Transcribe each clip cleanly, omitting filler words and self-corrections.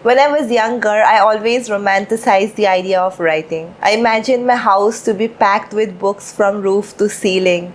When I was younger, I always romanticized the idea of writing. I imagined my house to be packed with books from roof to ceiling.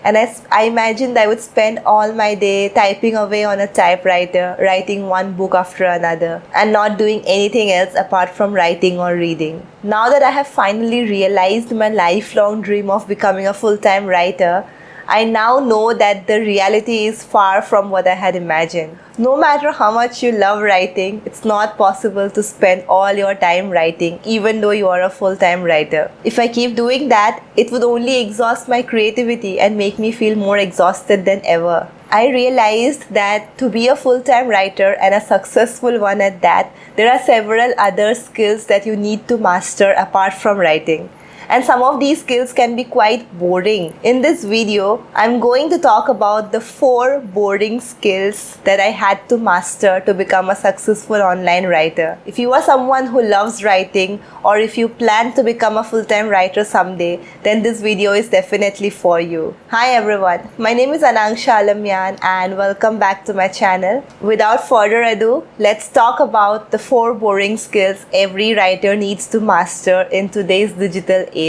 And I imagined I would spend all my day typing away on a typewriter, writing one book after another, and not doing anything else apart from writing or reading. Now that I have finally realized my lifelong dream of becoming a full-time writer, I now know that the reality is far from what I had imagined. No matter how much you love writing, it's not possible to spend all your time writing, even though you are a full-time writer. If I keep doing that, it would only exhaust my creativity and make me feel more exhausted than ever. I realized that to be a full-time writer and a successful one at that, there are several other skills that you need to master apart from writing. And some of these skills can be quite boring. In this video, I'm going to talk about the 4 boring skills that I had to master to become a successful online writer. If you are someone who loves writing, or if you plan to become a full-time writer someday, then this video is definitely for you. Hi everyone, my name is Anangsha Alamyan and welcome back to my channel. Without further ado, let's talk about the 4 boring skills every writer needs to master in today's digital age.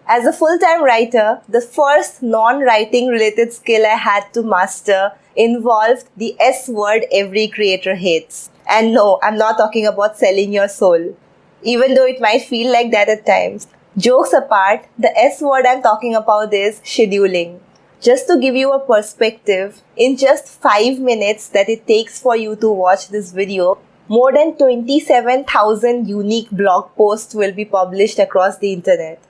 As a full-time writer, the first non-writing related skill I had to master involved the S word every creator hates. And no, I'm not talking about selling your soul, even though it might feel like that at times. Jokes apart, the S word I'm talking about is scheduling. Just to give you a perspective, in just 5 minutes that it takes for you to watch this video, more than 27,000 unique blog posts will be published across the internet.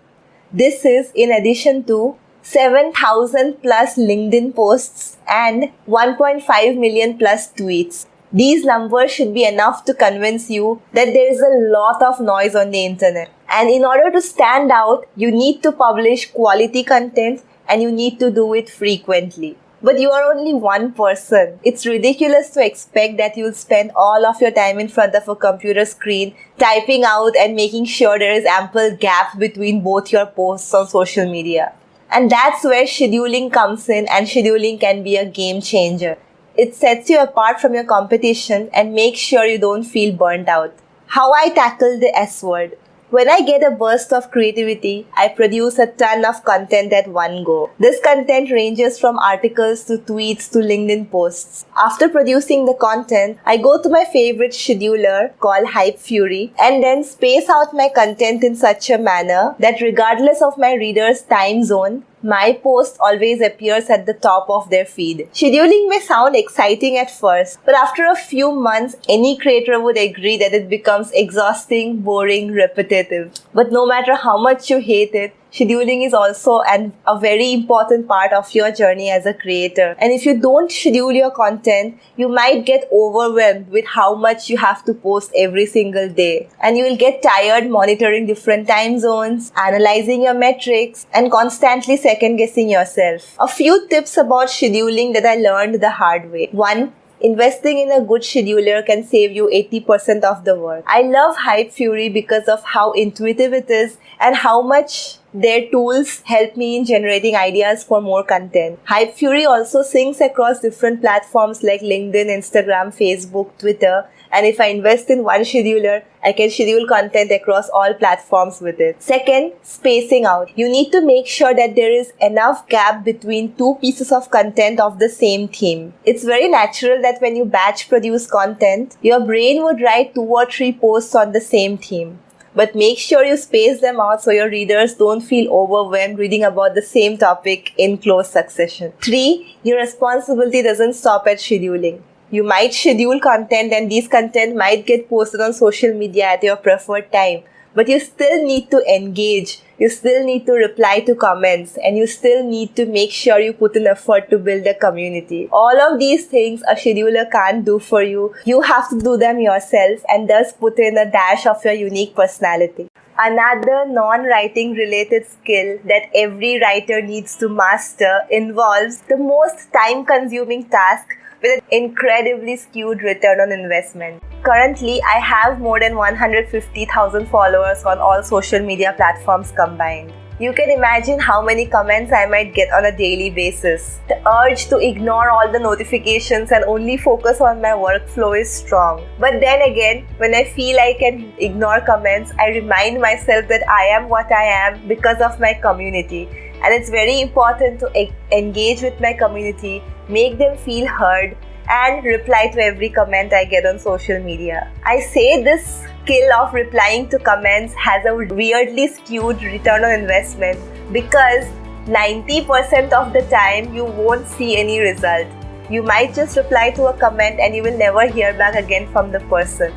This is in addition to 7,000 plus LinkedIn posts and 1.5 million plus tweets. These numbers should be enough to convince you that there is a lot of noise on the internet. And in order to stand out, you need to publish quality content and you need to do it frequently. But you are only one person. It's ridiculous to expect that you'll spend all of your time in front of a computer screen, typing out and making sure there is ample gap between both your posts on social media. And that's where scheduling comes in, and scheduling can be a game changer. It sets you apart from your competition and makes sure you don't feel burnt out. How I tackle the S word. When I get a burst of creativity, I produce a ton of content at one go. This content ranges from articles to tweets to LinkedIn posts. After producing the content, I go to my favorite scheduler called Hype Fury and then space out my content in such a manner that regardless of my reader's time zone, my post always appears at the top of their feed. Scheduling may sound exciting at first, but after a few months, any creator would agree that it becomes exhausting, boring, repetitive. But no matter how much you hate it, scheduling is also a very important part of your journey as a creator. And if you don't schedule your content, you might get overwhelmed with how much you have to post every single day. And you will get tired monitoring different time zones, analyzing your metrics, and constantly second-guessing yourself. A few tips about scheduling that I learned the hard way. 1. Investing in a good scheduler can save you 80% of the work. I love Hype Fury because of how intuitive it is and how much their tools help me in generating ideas for more content. Hype Fury also syncs across different platforms like LinkedIn, Instagram, Facebook, Twitter. And if I invest in one scheduler, I can schedule content across all platforms with it. Second, spacing out. You need to make sure that there is enough gap between 2 pieces of content of the same theme. It's very natural that when you batch produce content, your brain would write 2 or 3 posts on the same theme. But make sure you space them out so your readers don't feel overwhelmed reading about the same topic in close succession. 3. Your responsibility doesn't stop at scheduling. You might schedule content and these content might get posted on social media at your preferred time. But you still need to engage, you still need to reply to comments, and you still need to make sure you put in effort to build a community. All of these things a scheduler can't do for you. You have to do them yourself and thus put in a dash of your unique personality. Another non-writing related skill that every writer needs to master involves the most time-consuming task with an incredibly skewed return on investment. Currently, I have more than 150,000 followers on all social media platforms combined. You can imagine how many comments I might get on a daily basis. The urge to ignore all the notifications and only focus on my workflow is strong. But then again, when I feel I can ignore comments, I remind myself that I am what I am because of my community. And it's very important to engage with my community, make them feel heard, and reply to every comment I get on social media. I say this skill of replying to comments has a weirdly skewed return on investment because 90% of the time you won't see any result. You might just reply to a comment and you will never hear back again from the person.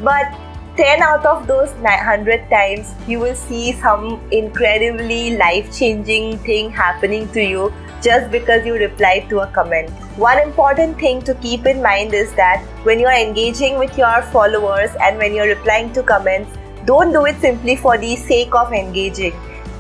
But 10 out of those 100 times, you will see some incredibly life-changing thing happening to you just because you replied to a comment. One important thing to keep in mind is that when you are engaging with your followers and when you're replying to comments, don't do it simply for the sake of engaging,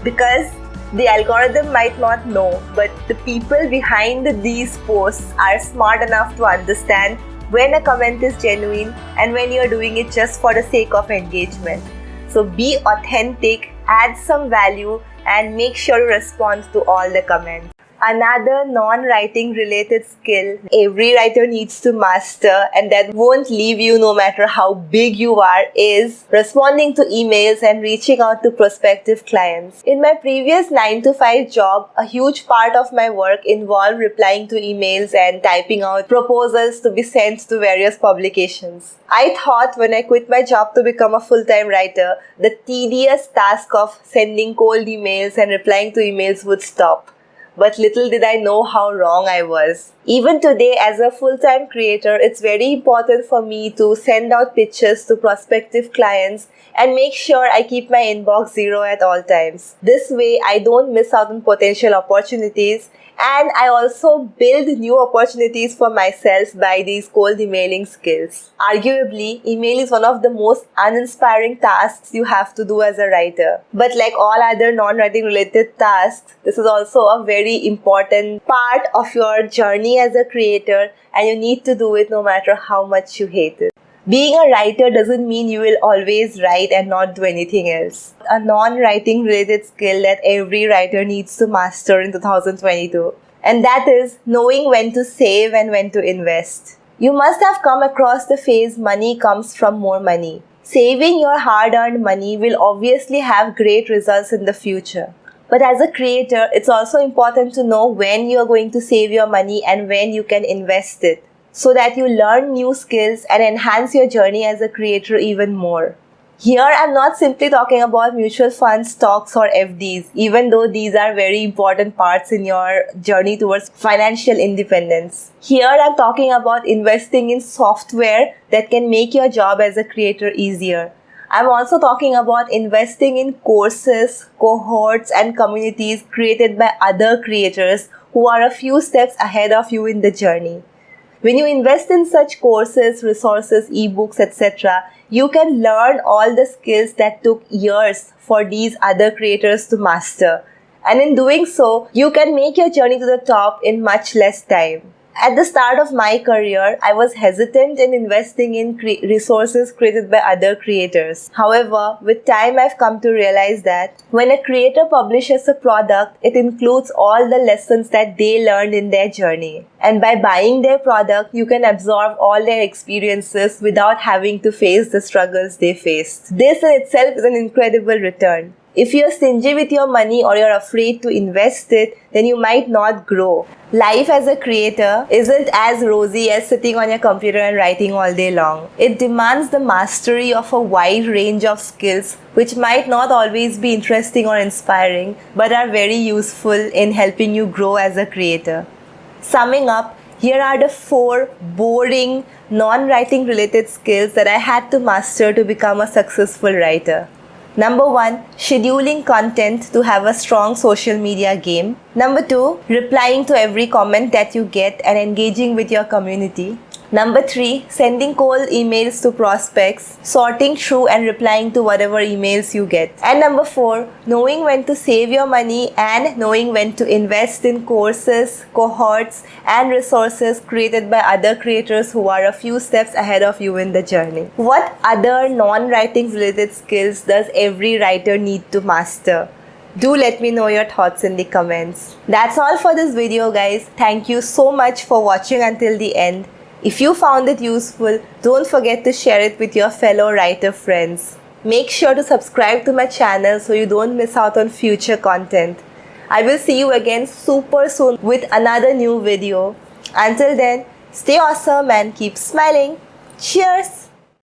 because the algorithm might not know, but the people behind these posts are smart enough to understand when a comment is genuine and when you're doing it just for the sake of engagement. So be authentic, add some value, and make sure to respond to all the comments. Another non-writing related skill every writer needs to master, and that won't leave you no matter how big you are, is responding to emails and reaching out to prospective clients. In my previous 9 to 5 job, a huge part of my work involved replying to emails and typing out proposals to be sent to various publications. I thought when I quit my job to become a full-time writer, the tedious task of sending cold emails and replying to emails would stop. But little did I know how wrong I was. Even today, as a full-time creator, it's very important for me to send out pitches to prospective clients and make sure I keep my inbox zero at all times. This way, I don't miss out on potential opportunities, and I also build new opportunities for myself by these cold emailing skills. Arguably, email is one of the most uninspiring tasks you have to do as a writer. But like all other non-writing related tasks, this is also a very important part of your journey as a creator, and you need to do it no matter how much you hate it. Being a writer doesn't mean you will always write and not do anything else. A non-writing related skill that every writer needs to master in 2022. And that is knowing when to save and when to invest. You must have come across the phrase money comes from more money. Saving your hard-earned money will obviously have great results in the future. But as a creator, it's also important to know when you're going to save your money and when you can invest it, so that you learn new skills and enhance your journey as a creator even more. Here, I'm not simply talking about mutual funds, stocks, or FDs, even though these are very important parts in your journey towards financial independence. Here, I'm talking about investing in software that can make your job as a creator easier. I'm also talking about investing in courses, cohorts, and communities created by other creators who are a few steps ahead of you in the journey. When you invest in such courses, resources, ebooks, etc., you can learn all the skills that took years for these other creators to master. And in doing so, you can make your journey to the top in much less time. At the start of my career, I was hesitant in investing in resources created by other creators. However, with time I've come to realize that when a creator publishes a product, it includes all the lessons that they learned in their journey. And by buying their product, you can absorb all their experiences without having to face the struggles they faced. This in itself is an incredible return. If you're stingy with your money or you're afraid to invest it, then you might not grow. Life as a creator isn't as rosy as sitting on your computer and writing all day long. It demands the mastery of a wide range of skills which might not always be interesting or inspiring, but are very useful in helping you grow as a creator. Summing up, here are the 4 boring, non-writing related skills that I had to master to become a successful writer. Number 1, scheduling content to have a strong social media game. Number 2, replying to every comment that you get and engaging with your community. Number 3, sending cold emails to prospects, sorting through and replying to whatever emails you get. And number 4, knowing when to save your money and knowing when to invest in courses, cohorts, and resources created by other creators who are a few steps ahead of you in the journey. What other non-writing related skills does every writer need to master? Do let me know your thoughts in the comments. That's all for this video, guys. Thank you so much for watching until the end. If you found it useful, don't forget to share it with your fellow writer friends. Make sure to subscribe to my channel so you don't miss out on future content. I will see you again super soon with another new video. Until then, stay awesome and keep smiling. Cheers!